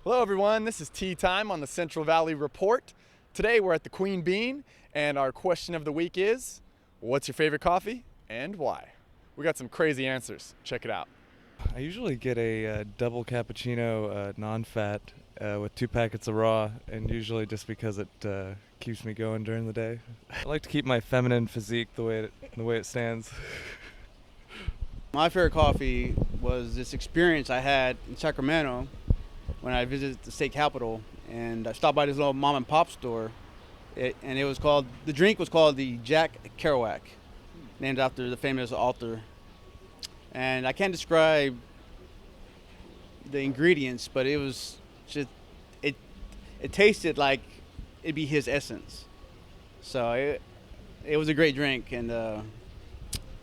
Hello everyone, this is Tea Time on the Central Valley Report. Today we're at the Queen Bean and our question of the week is, what's your favorite coffee and why? We got some crazy answers, check it out. I usually get a double cappuccino, non-fat, with 2 packets of raw, and usually just because it keeps me going during the day. I like to keep my feminine physique the way it stands. My favorite coffee was this experience I had in Sacramento when I visited the state capitol, and I stopped by this little mom and pop store, the drink was called the Jack Kerouac, named after the famous author. And I can't describe the ingredients, but it was just, it tasted like it'd be his essence. So it was a great drink, and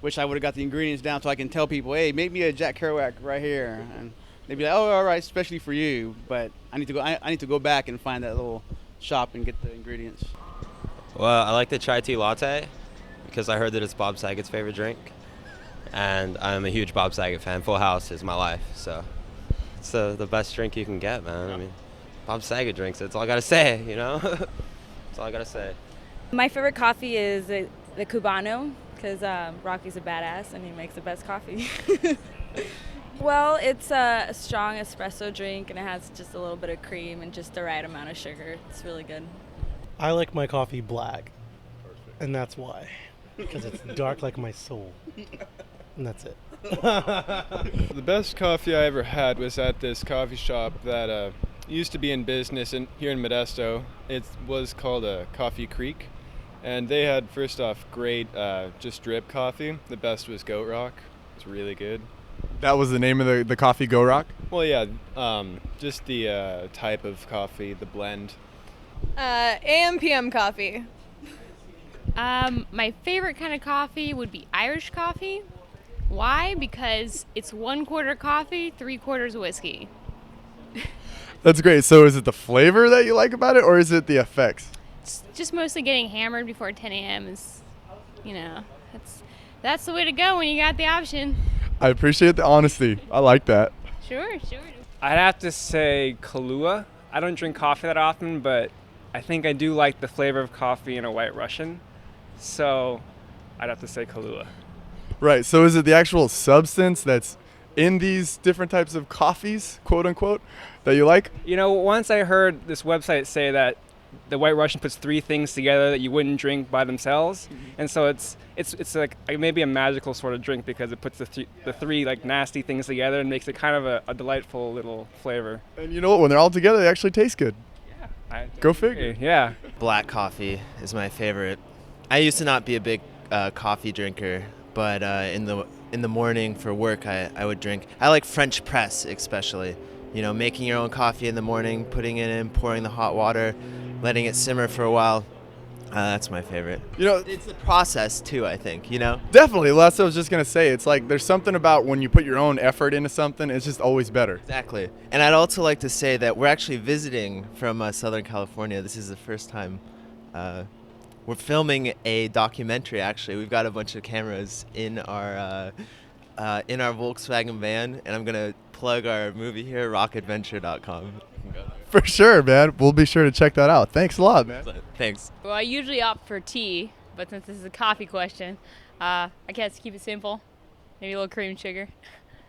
wish I would have got the ingredients down so I can tell people, hey, make me a Jack Kerouac right here. And they'd be like, oh, all right, especially for you. But I need to go back and find that little shop and get the ingredients. Well, I like the chai tea latte because I heard that it's Bob Saget's favorite drink. And I'm a huge Bob Saget fan. Full House is my life. So it's the best drink you can get, man. I mean, Bob Saget drinks it. That's all I got to say, you know? That's all I got to say. My favorite coffee is the Cubano because Rocky's a badass and he makes the best coffee. Well, it's a strong espresso drink and it has just a little bit of cream and just the right amount of sugar. It's really good. I like my coffee black, and that's why, because it's dark like my soul, and that's it. The best coffee I ever had was at this coffee shop that used to be in business here in Modesto. It was called Coffee Creek, and they had, first off, great just drip coffee. The best was Goat Rock. It's really good. That was the name of the coffee, Go Rock? Well, yeah, just the type of coffee, the blend. AM PM coffee. My favorite kind of coffee would be Irish coffee. Why? Because it's 1/4 coffee, 3/4 whiskey. That's great. So is it the flavor that you like about it or is it the effects? It's just mostly getting hammered before 10 a.m. is, that's the way to go when you got the option. I appreciate the honesty. I like that. Sure. I'd have to say Kahlua. I don't drink coffee that often, but I think I do like the flavor of coffee in a White Russian. So I'd have to say Kahlua. Right. So is it the actual substance that's in these different types of coffees, quote unquote, that you like? You know, once I heard this website say that the White Russian puts 3 things together that you wouldn't drink by themselves, and so it's like maybe a magical sort of drink because it puts the three like nasty things together and makes it kind of a delightful little flavor. And you know what? When they're all together, they actually taste good. Yeah. Go figure. Yeah. Black coffee is my favorite. I used to not be a big coffee drinker, but in the morning for work, I would drink. I like French press especially. You know, making your own coffee in the morning, putting it in, pouring the hot water, letting it simmer for a while. That's my favorite. You know, It's the process too, I think, you know? definitely. Well, that's what I was just going to say. It's like there's something about when you put your own effort into something, it's just always better. Exactly. And I'd also like to say that we're actually visiting from Southern California. This is the first time we're filming a documentary, actually. We've got a bunch of cameras in our Volkswagen van, and I'm going to plug our movie here, rockadventure.com. For sure, man. We'll be sure to check that out. Thanks a lot, man. Thanks. Well, I usually opt for tea, but since this is a coffee question, I guess keep it simple. Maybe a little cream and sugar.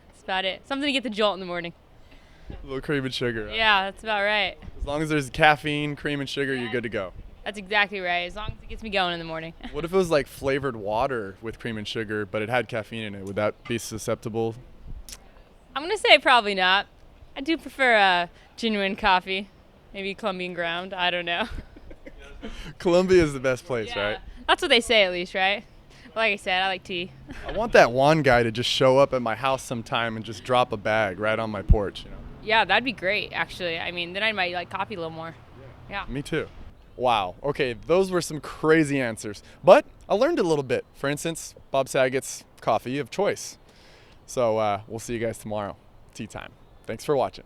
That's about it. Something to get the jolt in the morning. A little cream and sugar. Huh? Yeah, that's about right. As long as there's caffeine, cream and sugar, you're good to go. That's exactly right, as long as it gets me going in the morning. What if it was like flavored water with cream and sugar, but it had caffeine in it? Would that be susceptible? I'm going to say probably not. I do prefer genuine coffee, maybe Colombian ground, I don't know. Colombia is the best place, Yeah, right? that's what they say at least, right? But like I said, I like tea. I want that Juan guy to just show up at my house sometime and just drop a bag right on my porch, you know? Yeah, that'd be great, actually. I mean, then I might like coffee a little more. Yeah. Me too. Wow. Okay, those were some crazy answers. But I learned a little bit. For instance, Bob Saget's coffee of choice. So we'll see you guys tomorrow. Tea time. Thanks for watching.